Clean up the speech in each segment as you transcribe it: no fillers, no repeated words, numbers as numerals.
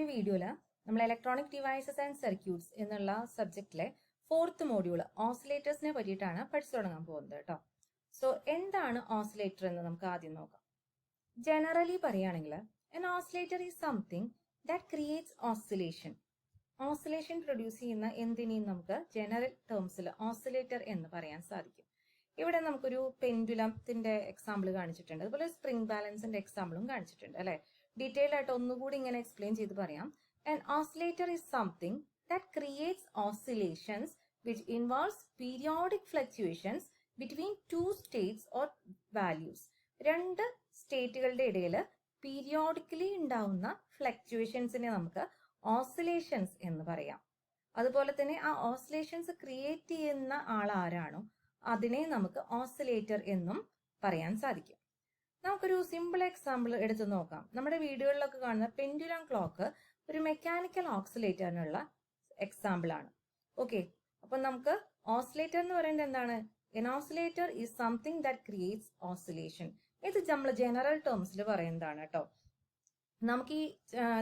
ഈ വീഡിയോയിൽ നമ്മൾ ഇലക്ട്രോണിക് ഡിവൈസസ് ആൻഡ് സർക്യൂട്ട്സ് എന്നുള്ള സബ്ജക്റ്റിലെ 4th മോഡ്യൂൾ ഓസിലേറ്റേഴ്സിനെ പറ്റിയിട്ടാണ് പഠിച്ചു തുടങ്ങാൻ പോകുന്നത് കേട്ടോ. സോ എന്താണ് ഓസിലേറ്റർ എന്ന് നമുക്ക് ആദ്യം നോക്കാം. ജനറലി പറയുകയാണെങ്കിൽ an oscillator is something that creates oscillation. Oscillation produce ചെയ്യുന്ന എന്തിനേയും നമുക്ക് ജനറൽ ടേംസിൽ ഓസിലേറ്റർ എന്ന് പറയാൻ സാധിക്കും. ഇവിടെ നമുക്കൊരു പെൻഡുലത്തിന്റെ എക്സാമ്പിൾ കാണിച്ചിട്ടുണ്ട്, അതുപോലെ സ്പ്രിംഗ് ബാലൻസിന്റെ എക്സാമ്പിളും കാണിച്ചിട്ടുണ്ട് അല്ലെ. ഡീറ്റെയിൽ ആയിട്ട് ഒന്നുകൂടി ഇങ്ങനെ എക്സ്പ്ലെയിൻ ചെയ്ത് പറയാം. An oscillator is something that creates oscillations which involves periodic fluctuations between two states or values. രണ്ട് സ്റ്റേറ്റുകളുടെ ഇടയിൽ പീരിയോഡിക്കലി ഉണ്ടാവുന്ന ഫ്ലക്ച്വേഷൻസിനെ നമുക്ക് ഓസിലേഷൻസ് എന്ന് പറയാം. അതുപോലെ തന്നെ ആ ഓസിലേഷൻസ് ക്രിയേറ്റ് ചെയ്യുന്ന ആൾ ആരാണോ അതിനെ നമുക്ക് ഓസിലേറ്റർ എന്നും പറയാൻ സാധിക്കും. നമുക്കൊരു സിമ്പിൾ എക്സാമ്പിൾ എടുത്ത് നോക്കാം. നമ്മുടെ വീഡിയോകളിലൊക്കെ കാണുന്ന പെൻഡുലം ക്ലോക്ക് ഒരു മെക്കാനിക്കൽ ഓസിലേറ്ററിനുള്ള എക്സാമ്പിൾ ആണ്. ഓക്കെ, അപ്പൊ നമുക്ക് ഓസിലേറ്റർ എന്ന് പറയുന്നത് എന്താണ്? An oscillator is something that creates oscillation. ഇത് നമ്മൾ ജനറൽ ടേംസിൽ പറയുന്നതാണ് കേട്ടോ. നമുക്ക് ഈ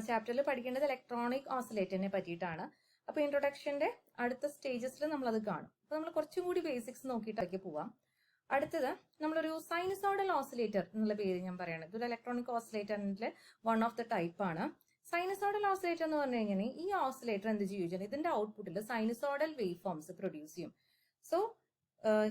ചാപ്റ്ററിൽ പഠിക്കേണ്ടത് ഇലക്ട്രോണിക് ഓസിലേറ്ററിനെ പറ്റിയിട്ടാണ്. അപ്പൊ ഇൻട്രൊഡക്ഷന്റെ അടുത്ത സ്റ്റേജസിൽ നമ്മൾ അത് കാണും. അപ്പൊ നമ്മൾ കുറച്ചും കൂടി ബേസിക്സ് നോക്കിയിട്ടൊക്കെ പോവാം. അടുത്തത് നമ്മളൊരു സൈനുസോഡൽ ഓസിലേറ്റർ എന്നുള്ള പേര് ഞാൻ പറയണം. ഇതൊരു ഇലക്ട്രോണിക് ഓസിലേറ്ററിന്റെ വൺ ഓഫ് ദ ടൈപ്പ് ആണ്. സൈനുസോഡൽ ഓസിലേറ്റർ എന്ന് പറഞ്ഞു കഴിഞ്ഞാൽ ഈ ഓസിലേറ്റർ എന്ത് ചെയ്യും? ഇതിന്റെ ഔട്ട്പുട്ടിൽ സൈനുസോഡൽ വേവ് ഫോംസ് പ്രൊഡ്യൂസ് ചെയ്യും. So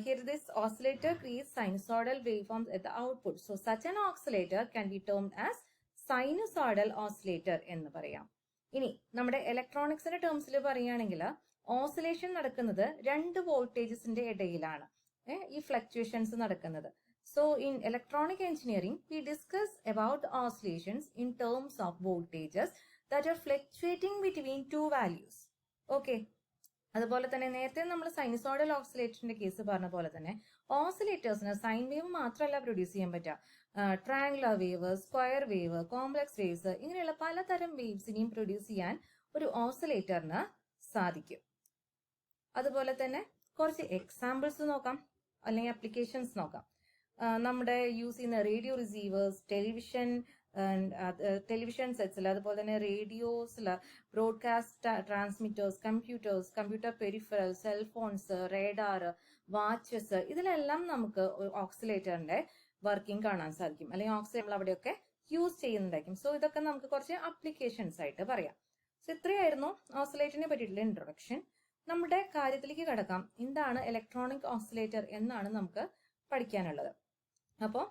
here this oscillator creates sinusoidal waveforms at the output. So such an oscillator can be termed as sinusoidal oscillator എന്ന് പറയാം. ഇനി നമ്മുടെ ഇലക്ട്രോണിക്സിന്റെ ടേംസിൽ പറയുകയാണെങ്കിൽ ഓസിലേഷൻ നടക്കുന്നത് രണ്ട് വോൾട്ടേജസിന്റെ ഇടയിലാണ് ഈ ഫ്ലക്ച്വേഷൻസ് നടക്കുന്നത്. So in electronic engineering we discuss about the oscillations in terms of voltages that are fluctuating between two values. Okay. അതുപോലെ തന്നെ നേരത്തെ നമ്മൾ സൈനുസോഡൽ ഓസിലേറ്ററിന്റെ കേസ് പറഞ്ഞ പോലെ തന്നെ ഓസിലേറ്റേഴ്സിന് സൈൻ വേവ് മാത്രമല്ല പ്രൊഡ്യൂസ് ചെയ്യാൻ പറ്റുക. Triangular wave, square wave, complex waves, ഇങ്ങനെയുള്ള പലതരം വേവ്സിനെയും പ്രൊഡ്യൂസ് ചെയ്യാൻ ഒരു ഓസിലേറ്ററിന് സാധിക്കും. അതുപോലെ തന്നെ കുറച്ച് എക്സാമ്പിൾസ് നോക്കാം, അല്ലെങ്കിൽ അപ്ലിക്കേഷൻസ് നോക്കാം. നമ്മുടെ യൂസ് ചെയ്യുന്ന റേഡിയോ റിസീവേഴ്സ്, ടെലിവിഷൻ സെറ്റ്സിൽ, അതുപോലെ തന്നെ റേഡിയോസിൽ, broadcast transmitters, computer peripheral, cellphones, radar, watches, ഇതിലെല്ലാം നമുക്ക് ഓക്സിലേറ്ററിന്റെ വർക്കിംഗ് കാണാൻ സാധിക്കും, അല്ലെങ്കിൽ ഓക്സിലേറ്റർ നമ്മൾ അവിടെയൊക്കെ യൂസ് ചെയ്യുന്നതായിരിക്കും. സോ ഇതൊക്കെ നമുക്ക് കുറച്ച് അപ്ലിക്കേഷൻസ് ആയിട്ട് പറയാം. സോ ഇത്രയായിരുന്നു ഓസിലേറ്ററിനെ പറ്റിയിട്ടുള്ള ഇൻട്രൊഡക്ഷൻ. നമ്മുടെ കാര്യത്തിലേക്ക് കടക്കാം. എന്താണ് ഇലക്ട്രോണിക് ഓസിലേറ്റർ എന്നാണ് നമുക്ക് പഠിക്കാനുള്ളത്. അപ്പോൾ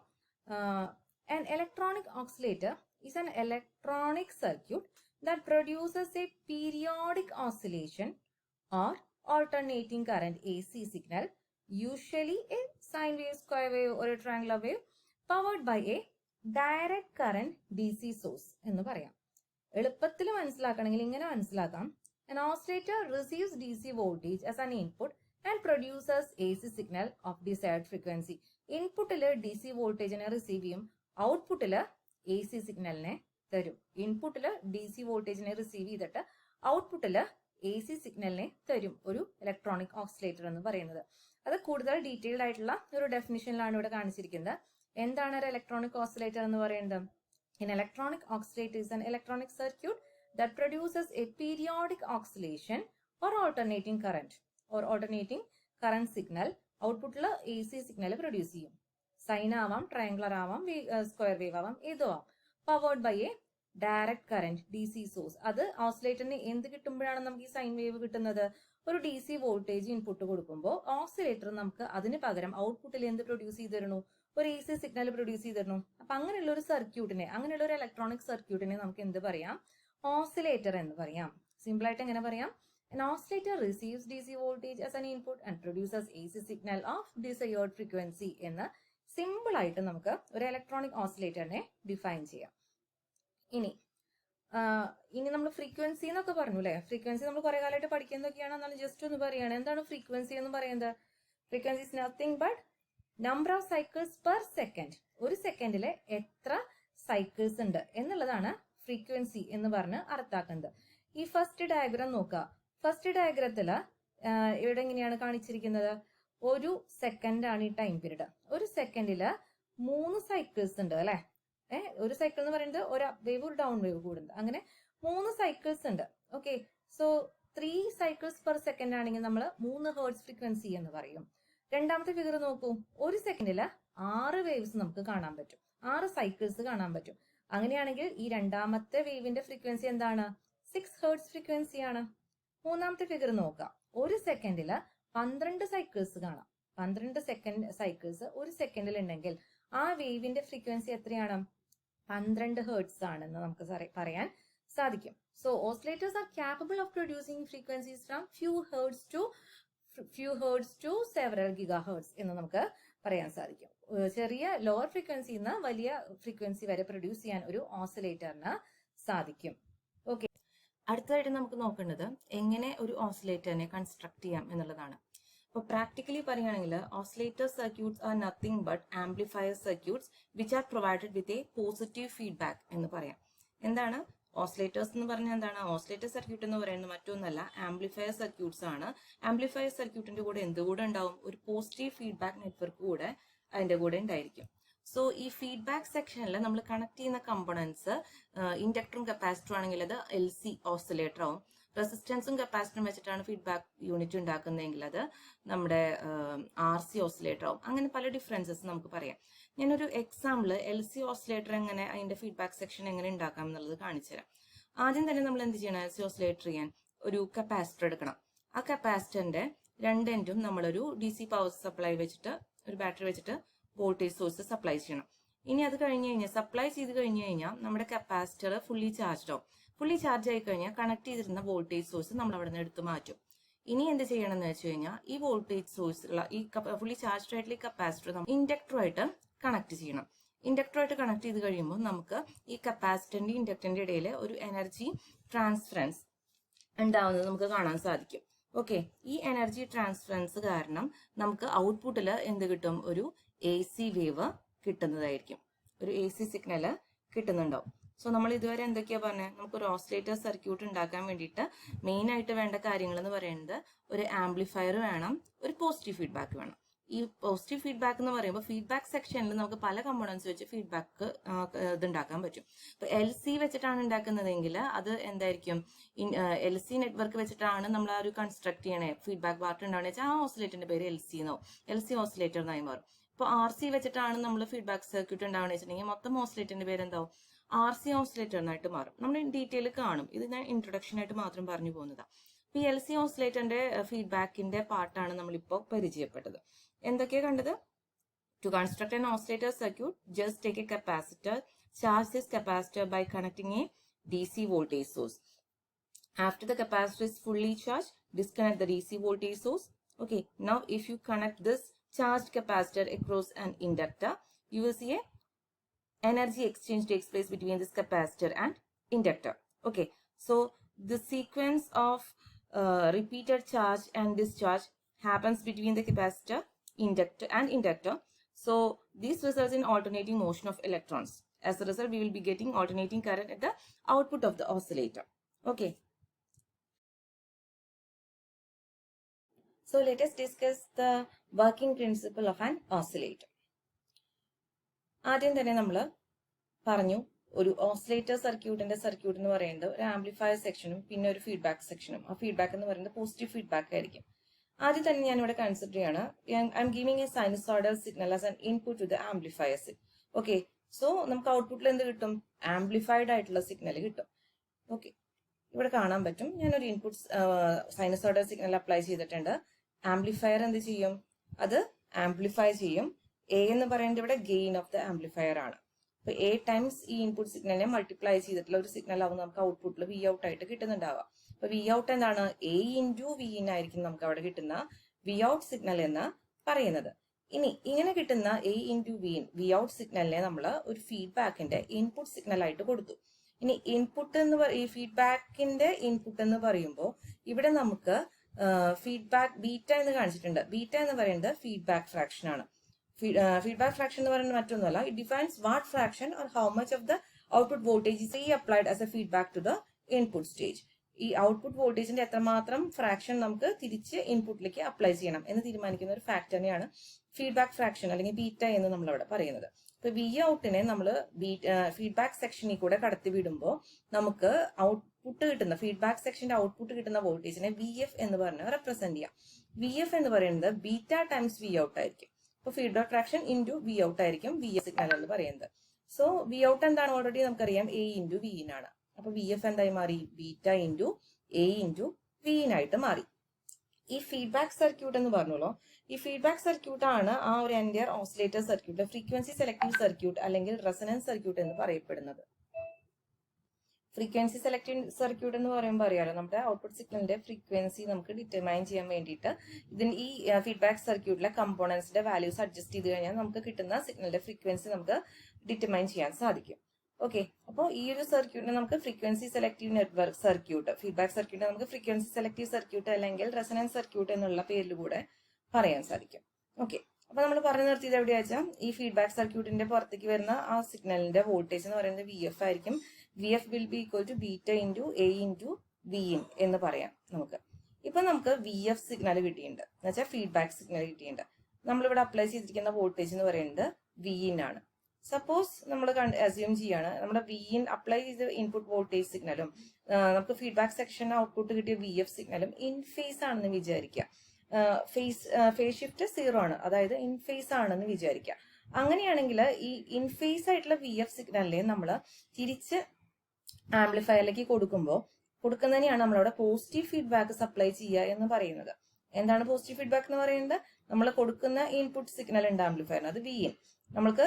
an electronic oscillator is an electronic circuit that produces a periodic oscillation or alternating current AC signal, usually a sine wave, square wave or a triangular wave, powered by a direct current DC source എന്ന് പറയാം. എളുപ്പത്തിൽ മനസ്സിലാക്കണമെങ്കിൽ ഇങ്ങനെ മനസ്സിലാക്കാം. An oscillator receives DC voltage as an input and produces AC signal of desired frequency. ഇൻപുട്ടില് DC വോൾട്ടേജിനെ receive ചെയ്യും, ഔട്ട്പുട്ടില് AC സിഗ്നലിനെ തരും. ഇൻപുട്ടില് DC വോൾട്ടേജിനെ റിസീവ് ചെയ്തിട്ട് ഔട്ട്പുട്ടില് AC സിഗ്നലിനെ തരും ഒരു ഇലക്ട്രോണിക് ഓസിലേറ്റർ എന്ന് പറയുന്നത്. അത് കൂടുതൽ ഡീറ്റെയിൽഡ് ആയിട്ടുള്ള ഒരു ഡെഫിനിഷനിലാണ് ഇവിടെ കാണിച്ചിരിക്കുന്നത്. എന്താണ് ഒരു ഇലക്ട്രോണിക് ഓസിലേറ്റർ എന്ന് പറയുന്നത്? An electronic oscillator is an electronic circuit that produces a periodic oscillation or alternating current signal. ഔട്ട്പുട്ടില് AC സിഗ്നൽ പ്രൊഡ്യൂസ് ചെയ്യും. സൈൻ ആവാം, ട്രയാങ്കുലർ ആവാം, സ്ക്വയർ വേവ് ആവാം, ഏതോ ആവാം. Powered by a direct current DC source. അത് ഓസിലേറ്ററിന് എന്ത് കിട്ടുമ്പോഴാണ് നമുക്ക് ഈ സൈൻ വേവ് കിട്ടുന്നത്? ഒരു DC വോൾട്ടേജ് ഇൻപുട്ട് കൊടുക്കുമ്പോൾ ഓസിലേറ്റർ നമുക്ക് അതിന് പകരം ഔട്ട്പുട്ടിൽ എന്ത് പ്രൊഡ്യൂസ് ചെയ്ത് തരണു? ഒരു AC സിഗ്നൽ പ്രൊഡ്യൂസ് ചെയ്ത് തരണു. അപ്പൊ അങ്ങനെയുള്ള ഒരു സർക്യൂട്ടിനെ, അങ്ങനെയുള്ള ഒരു ഇലക്ട്രോണിക് സർക്യൂട്ടിനെ നമുക്ക് എന്ത് പറയാം? ഓസിലേറ്റർ എന്ന് പറയാം. സിമ്പിൾ ആയിട്ട് എങ്ങനെ പറയാം? An oscillator receives DC voltage as an input and produces AC signal of desired frequency എന്ന് സിമ്പിൾ ആയിട്ട് നമുക്ക് ഒരു ഇലക്ട്രോണിക് ഓസിലേറ്ററിനെ ഡിഫൈൻ ചെയ്യാം. ഇനി നമ്മൾ ഫ്രീക്വൻസി എന്നൊക്കെ പറഞ്ഞു അല്ലെ. ഫ്രീക്വൻസി നമ്മൾ കുറെ കാലമായിട്ട് പഠിക്കുന്നതൊക്കെയാണ്. എന്നാലും ജസ്റ്റ് ഒന്ന് പറയുകയാണ്, എന്താണ് ഫ്രീക്വൻസി എന്ന് പറയുന്നത്? Frequency is nothing but number of cycles per second. ഒരു സെക്കൻഡിലെ എത്ര സൈക്കിൾസ് ഉണ്ട് എന്നുള്ളതാണ് ഫ്രീക്വൻസി എന്ന് പറഞ്ഞ് അർത്ഥാക്കുന്നത്. ഈ ഫസ്റ്റ് ഡയഗ്രാം നോക്കുക. ഫസ്റ്റ് ഡയഗ്രത്തില് ഇവിടെ എങ്ങനെയാണ് കാണിച്ചിരിക്കുന്നത്? ഒരു സെക്കൻഡ് ആണ് ഈ ടൈം പീരീഡ്. ഒരു സെക്കൻഡില് 3 സൈക്കിൾസ് ഉണ്ട് അല്ലെ. ഒരു സൈക്കിൾ എന്ന് പറയുന്നത് ഒരു അപ്പ് വേവ് ഒരു ഡൗൺ വേവ് കൂടുന്നത്. അങ്ങനെ 3 സൈക്കിൾസ് ഉണ്ട്. Okay, so 3 cycles per second ആണെങ്കിൽ നമ്മൾ 3 ഹേർട്സ് ഫ്രീക്വൻസി എന്ന് പറയും. രണ്ടാമത്തെ ഫിഗർ നോക്കൂ, ഒരു സെക്കൻഡിൽ 6 വേവ്സ് നമുക്ക് കാണാൻ പറ്റും, 6 സൈക്കിൾസ് കാണാൻ പറ്റും. അങ്ങനെയാണെങ്കിൽ ഈ രണ്ടാമത്തെ വേവിന്റെ ഫ്രീക്വൻസി എന്താണ്? 6 ഹേർട്സ് ഫ്രീക്വൻസി ആണ്. മൂന്നാമത്തെ ഫിഗർ നോക്കാം, ഒരു സെക്കൻഡിൽ 12 സൈക്കിൾസ് കാണാം. 12 സെക്കൻഡ് സൈക്കിൾസ് ഒരു സെക്കൻഡിൽ ഉണ്ടെങ്കിൽ ആ വേവിന്റെ ഫ്രീക്വൻസി എത്രയാണ്? 12 ഹേർട്സ് ആണെന്ന് നമുക്ക് പറയാൻ സാധിക്കും. So oscillators are capable of producing frequencies from few hertz to several gigahertz എന്ന് നമുക്ക് പറയാൻ സാധിക്കും. ചെറിയ ലോവർ ഫ്രീക്വൻസിയിൽ നിന്ന് വലിയ ഫ്രീക്വൻസി വരെ പ്രൊഡ്യൂസ് ചെയ്യാൻ ഒരു ഓസിലേറ്ററിന് സാധിക്കും. ഓക്കെ, അടുത്തതായിട്ട് നമുക്ക് നോക്കേണ്ടത് എങ്ങനെ ഒരു ഓസിലേറ്ററിനെ കൺസ്ട്രക്ട് ചെയ്യാം എന്നുള്ളതാണ്. അപ്പോൾ പ്രാക്ടിക്കലി പറയുകയാണെങ്കിൽ oscillator circuits are nothing but amplifier circuits which are provided with a positive feedback എന്ന് പറയാം. എന്താണ് ഓസിലേറ്റേഴ്സ് എന്ന് പറഞ്ഞാൽ? എന്താണ് ഓസിലേറ്റർ സർക്യൂട്ട് എന്ന് പറയുന്നത്? മറ്റൊന്നല്ല, ആംപ്ലിഫയർ സർക്യൂട്ട്സ് ആണ്. ആംപ്ലിഫയർ സർക്യൂട്ടിന്റെ കൂടെ എന്തുകൂടെ ഉണ്ടാവും? ഒരു പോസിറ്റീവ് ഫീഡ്ബാക്ക് നെറ്റ്വർക്ക് കൂടെ അതിന്റെ കൂടെ ഉണ്ടായിരിക്കും. സോ ഈ ഫീഡ്ബാക്ക് സെക്ഷനിൽ നമ്മൾ കണക്ട് ചെയ്യുന്ന കമ്പോണൻസ് ഇൻഡക്ടറും കപ്പാസിറ്ററും ആണെങ്കിൽ അത് LC ഓസിലേറ്റർ ആവും. റെസിസ്റ്റൻസും കപ്പാസിറ്ററും വെച്ചിട്ടാണ് ഫീഡ്ബാക്ക് യൂണിറ്റ് ഉണ്ടാക്കുന്നതെങ്കിൽ അത് നമ്മുടെ RC ഓസിലേറ്റർ ആവും. അങ്ങനെ പല ഡിഫറൻസസ് നമുക്ക് പറയാം. ഞാനൊരു എക്സാമ്പിൾ LC ഓസിലേറ്റർ എങ്ങനെ അതിന്റെ ഫീഡ്ബാക്ക് സെക്ഷൻ എങ്ങനെ ഉണ്ടാക്കാം എന്നുള്ളത് കാണിച്ചു തരാം. ആദ്യം തന്നെ നമ്മൾ എന്ത് ചെയ്യണം? LC ഓസിലേറ്റർ ചെയ്യാൻ ഒരു കപ്പാസിറ്റർ എടുക്കണം. ആ കപ്പാസിറ്ററിന്റെ രണ്ട് എൻഡും നമ്മളൊരു DC പവർ സപ്ലൈ വെച്ചിട്ട്, ഒരു ബാറ്ററി വെച്ചിട്ട് വോൾട്ടേജ് സോഴ്സ് സപ്ലൈ ചെയ്യണം. ഇനി അത് കഴിഞ്ഞ് കഴിഞ്ഞാൽ സപ്ലൈ ചെയ്ത് കഴിഞ്ഞ് കഴിഞ്ഞാൽ നമ്മുടെ കപ്പാസിറ്റർ ഫുള്ളി ചാർജ് ആവും. ഫുള്ളി ചാർജ് ആയി കഴിഞ്ഞാൽ കണക്ട് ചെയ്തിരുന്ന വോൾട്ടേജ് സോഴ്സ് നമ്മൾ അവിടെ നിന്ന് എടുത്ത് മാറ്റും. ഇനി എന്ത് ചെയ്യണം എന്ന് വെച്ച് കഴിഞ്ഞാൽ ഈ വോൾട്ടേജ് സോഴ്സുള്ള ഈ ഫുള്ളി ചാർജ് ആയിട്ടുള്ള ഈ കപ്പാസിറ്റർ നമ്മൾ ഇൻഡക്ടറുമായിട്ട് കണക്ട് ചെയ്യണം. ഇൻഡക്ടറുമായിട്ട് കണക്ട് ചെയ്ത് കഴിയുമ്പോൾ നമുക്ക് ഈ കപ്പാസിറ്ററിന്റെ ഇൻഡക്ടറിന്റെ ഇടയിൽ ഒരു എനർജി ട്രാൻസ്ഫറൻസ് ഉണ്ടാവുന്നത് നമുക്ക് കാണാൻ സാധിക്കും. ഓക്കെ, ഈ എനർജി ട്രാൻസ്ഫറൻസ് കാരണം നമുക്ക് ഔട്ട്പുട്ടിൽ എന്ത് കിട്ടും? ഒരു AC വേവ് കിട്ടുന്നതായിരിക്കും, ഒരു AC സിഗ്നല് കിട്ടുന്നുണ്ടാവും. സോ നമ്മൾ ഇതുവരെ എന്തൊക്കെയാ പറഞ്ഞത്? നമുക്കൊരു ഓസിലേറ്റർ സർക്യൂട്ട് ഉണ്ടാക്കാൻ വേണ്ടിയിട്ട് മെയിൻ ആയിട്ട് വേണ്ട കാര്യങ്ങൾ എന്ന് പറയുന്നത് ഒരു ആംപ്ലിഫയർ വേണം, ഒരു പോസിറ്റീവ് ഫീഡ്ബാക്ക് വേണം. ഈ പോസിറ്റീവ് ഫീഡ്ബാക്ക് എന്ന് പറയുമ്പോൾ ഫീഡ്ബാക്ക് സെക്ഷനിൽ നമുക്ക് പല കമ്പോണൻസ് വെച്ച് ഫീഡ്ബാക്ക് ഇത് ഉണ്ടാക്കാൻ പറ്റും. ഇപ്പൊ LC വെച്ചിട്ടാണ് ഉണ്ടാക്കുന്നതെങ്കിൽ അത് എന്തായിരിക്കും? LC നെറ്റ്വർക്ക് വെച്ചിട്ടാണ് നമ്മൾ ആ ഒരു കൺസ്ട്രക്ട് ചെയ്യണേ ഫീഡ്ബാക്ക് പാർട്ട് ഉണ്ടാവുക വെച്ചാൽ ആ ഓസിലേറ്ററിന്റെ പേര് LC എന്നോ LC ഓസിലേറ്റർ എന്നായി മാറും. ഇപ്പോൾ RC വെച്ചിട്ടാണ് നമ്മൾ ഫീഡ്ബാക്ക് സർക്യൂട്ട് ഉണ്ടാവുക വെച്ചിട്ടുണ്ടെങ്കിൽ മൊത്തം ഓസിലേറ്ററിന്റെ പേര് എന്താവും? RC ഓസിലേറ്റർ എന്നായിട്ട് മാറും. നമ്മൾ ഡീറ്റെയിൽ കാണും. ഇത് ഞാൻ ഇൻട്രൊഡക്ഷൻ ആയിട്ട് മാത്രം പറഞ്ഞു പോകുന്നതാണ്. ഈ LC ഓസിലേറ്ററിന്റെ ഫീഡ്ബാക്കിന്റെ പാർട്ടാണ് നമ്മളിപ്പോൾ പരിചയപ്പെട്ടത്. എന്തൊക്കെയാ കണ്ടത്? To construct an oscillator circuit, just take a capacitor, charge this capacitor by connecting a DC voltage source. After the capacitor is fully charged, disconnect the DC voltage source. Okay, now if you connect this charged capacitor across an inductor, you will see a energy exchange takes place between this capacitor and inductor. Okay, so the sequence of repeated charge and discharge happens between the capacitor, inductor. So this results in alternating motion of electrons. As a result, we will be getting alternating current at the output of the oscillator. Okay. So let us discuss the working principle of an oscillator. ആദ്യം തന്നെ നമ്മൾ പറഞ്ഞു ഒരു oscillator circuit എന്ന് പറയുന്നത് ഒരു amplifier സെക്ഷനും പിന്നെ ഒരു ഫീഡ്ബാക്ക് സെക്ഷനും. ആ ഫീഡ്ബാക്ക് എന്ന് പറയുന്നത് പോസിറ്റീവ് ഫീഡ്ബാക്ക് ആയിരിക്കും. ആദ്യം തന്നെ ഞാൻ ഇവിടെ കൺസിഡർ ചെയ്യാണ് I'm giving a sinusoidal signal as an input to the amplifier. Okay, so നമുക്ക് ഔട്ട്പുട്ടിൽ എന്ത് കിട്ടും? ആംപ്ലിഫൈഡ് ആയിട്ടുള്ള സിഗ്നൽ കിട്ടും. ഓക്കെ, ഇവിടെ കാണാൻ പറ്റും ഞാനൊരു ഇൻപുട്ട് സൈനസോയ്ഡൽ സിഗ്നൽ അപ്ലൈ ചെയ്തിട്ടുണ്ട്. ആംപ്ലിഫയർ എന്ത് ചെയ്യും? അത് ആംപ്ലിഫൈ ചെയ്യും. A എന്ന് പറയുന്നത് ഇവിടെ ഗെയിൻ ഓഫ് ദ ആംപ്ലിഫയർ ആണ്. അപ്പൊ A ടൈംസ് ഈ ഇൻപുട്ട് സിഗ്നലിനെ മൾട്ടിപ്ലൈ ചെയ്തിട്ടുള്ള ഒരു സിഗ്നൽ ആവും നമുക്ക് ഔട്ട്പുട്ടിൽ V ഔട്ട് ആയിട്ട് കിട്ടുന്നുണ്ടാവുക. അപ്പൊ V ഔട്ട് എന്താണ്? A ഇൻറ്റു V ഇൻ ആയിരിക്കും നമുക്ക് അവിടെ കിട്ടുന്ന V ഔട്ട് സിഗ്നൽ എന്ന് പറയുന്നത്. ഇനി ഇങ്ങനെ കിട്ടുന്ന A ഇൻറ്റു V ഔട്ട് സിഗ്നലിനെ നമ്മൾ ഒരു ഫീഡ്ബാക്കിന്റെ ഇൻപുട്ട് സിഗ്നൽ ആയിട്ട് കൊടുത്തു. ഇനി ഇൻപുട്ട് എന്ന് ഈ ഫീഡ്ബാക്കിന്റെ ഇൻപുട്ട് എന്ന് പറയുമ്പോൾ ഇവിടെ നമുക്ക് ഫീഡ്ബാക്ക് ബീറ്റ എന്ന് കാണിച്ചിട്ടുണ്ട്. ബീറ്റ എന്ന് പറയുന്നത് ഫീഡ്ബാക്ക് ഫ്രാക്ഷൻ ആണ്. Feedback fraction എന്ന് പറയുന്നത് മറ്റൊന്നുമല്ല. It defines what fraction or how much of the output voltage is applied as a feedback to the input stage. ഈ ഔട്ട്പുട്ട് വോൾട്ടേജിന്റെ എത്രമാത്രം ഫ്രാക്ഷൻ നമുക്ക് തിരിച്ച് ഇൻപുട്ടിലേക്ക് അപ്ലൈ ചെയ്യണം എന്ന് തീരുമാനിക്കുന്ന ഒരു ഫാക്ടറിനെയാണ് ഫീഡ്ബാക്ക് ഫ്രാക്ഷൻ അല്ലെങ്കിൽ ബീറ്റ എന്ന് നമ്മൾ അവിടെ പറയുന്നത്. ഇപ്പൊ V ഔട്ടിനെ നമ്മൾ ഫീഡ്ബാക്ക് സെക്ഷനിൽ കൂടെ കടത്തി വിടുമ്പോൾ നമുക്ക് ഔട്ട്പുട്ട് കിട്ടുന്ന ഫീഡ്ബാക്ക് സെക്ഷന്റെ ഔട്ട്പുട്ട് കിട്ടുന്ന വോൾട്ടേജിനെ വി എഫ് എന്ന് പറഞ്ഞ് റെപ്രസെന്റ് ചെയ്യാം. വി എഫ് എന്ന് പറയുന്നത് ബീറ്റ ടൈംസ് വി ഔട്ട് ആയിരിക്കും. അപ്പൊ feedback fraction into V out ആയിരിക്കും വി എഫ് സിഗ്നൽ എന്ന് പറയുന്നത്. സോ വി ഔട്ട് എന്താണ് ഓൾറെഡി നമുക്കറിയാം, എ ഇൻറ്റു വി ഇൻ ആണ്. അപ്പൊ വി എഫ് എന്തായി മാറി, beta into A into V in ആയിട്ട് മാറി. ഈ ഫീഡ്ബാക്ക് സർക്യൂട്ട് എന്ന് പറഞ്ഞോളൂ, ഈ ഫീഡ്ബാക്ക് സർക്യൂട്ട് ആണ് ആ ഒരു entire oscillator circuit frequency selective circuit അല്ലെങ്കിൽ റെസൊണൻസ് സർക്യൂട്ട് എന്ന് പറയപ്പെടുന്നത്. ഫ്രീക്വൻസി സെലക്ടീവ് സർക്യൂട്ട് എന്ന് പറയുമ്പോൾ അറിയാലോ, നമ്മുടെ ഔട്ട്പുട്ട് സിഗ്നലിന്റെ ഫ്രീക്വൻസി നമുക്ക് ഡിറ്റർമൈൻ ചെയ്യാൻ വേണ്ടിയിട്ട് ഇതിന് ഈ ഫീഡ്ബാക്ക് സർക്യൂട്ടിലെ കമ്പോണൻസിന്റെ വാല്യൂസ് അഡ്ജസ്റ്റ് ചെയ്ത് കഴിഞ്ഞാൽ നമുക്ക് കിട്ടുന്ന സിഗ്നലിന്റെ ഫ്രീക്വൻസി നമുക്ക് ഡിറ്റർമൈൻ ചെയ്യാൻ സാധിക്കും. ഓക്കെ, അപ്പോൾ ഈ ഒരു സർക്യൂട്ടിനെ നമുക്ക് frequency selective network circuit, feedback circuit നമുക്ക് ഫ്രീക്വൻസി സെലക്ടീവ് സർക്യൂട്ട് അല്ലെങ്കിൽ റെസൊണൻസ് സർക്യൂട്ട് എന്നുള്ള പേരിൽ കൂടെ പറയാൻ സാധിക്കും. ഓക്കെ, അപ്പൊ നമ്മൾ പറഞ്ഞു നിർത്തിയത് എവിടെയാ വെച്ചാൽ ഈ ഫീഡ്ബാക്ക് സർക്യൂട്ടിന്റെ പുറത്തേക്ക് വരുന്ന ആ സിഗ്നലിന്റെ വോൾട്ടേജ് എന്ന് പറയുന്നത് വി എഫ് ആയിരിക്കും. V F will be equal to beta into A into V in എന്ന് പറയാം നമുക്ക്. ഇപ്പൊ നമുക്ക് വി എഫ് സിഗ്നൽ കിട്ടിയിട്ടുണ്ട്, എന്ന് വെച്ചാൽ ഫീഡ്ബാക്ക് സിഗ്നൽ കിട്ടിയിട്ടുണ്ട്. നമ്മളിവിടെ അപ്ലൈ ചെയ്തിരിക്കുന്ന വോൾട്ടേജ് എന്ന് പറയുന്നത് വി ഇൻ ആണ്. സപ്പോസ് നമ്മൾ അസ്യൂം ചെയ്യാണ് നമ്മുടെ വി ഇൻ അപ്ലൈ ചെയ്ത ഇൻപുട്ട് വോൾട്ടേജ് സിഗ്നലും നമുക്ക് ഫീഡ്ബാക്ക് സെക്ഷൻ ഔട്ട്പുട്ട് കിട്ടിയ വി എഫ് സിഗ്നലും ഇൻ ഫേസ് ആണെന്ന് വിചാരിക്കുക. ഫേസ് ഷിഫ്റ്റ് 0 ആണ്, അതായത് ഇൻ ഫേസ് ആണെന്ന് വിചാരിക്കുക. അങ്ങനെയാണെങ്കിൽ ഈ ഇൻ ഫേസ് ആയിട്ടുള്ള വി എഫ് സിഗ്നലിനെ നമ്മൾ തിരിച്ച് ആംപ്ലിഫയറിലേക്ക് കൊടുക്കുന്നതിനെയാണ് നമ്മളവിടെ പോസിറ്റീവ് ഫീഡ്ബാക്ക് സപ്ലൈ ചെയ്യുക എന്ന് പറയുന്നത്. എന്താണ് പോസിറ്റീവ് ഫീഡ്ബാക്ക് എന്ന് പറയുന്നത്? നമ്മൾ കൊടുക്കുന്ന ഇൻപുട്ട് സിഗ്നൽ ഉണ്ട് ആംപ്ലിഫയറിന്, അത് വി ഇൻ. നമ്മൾക്ക്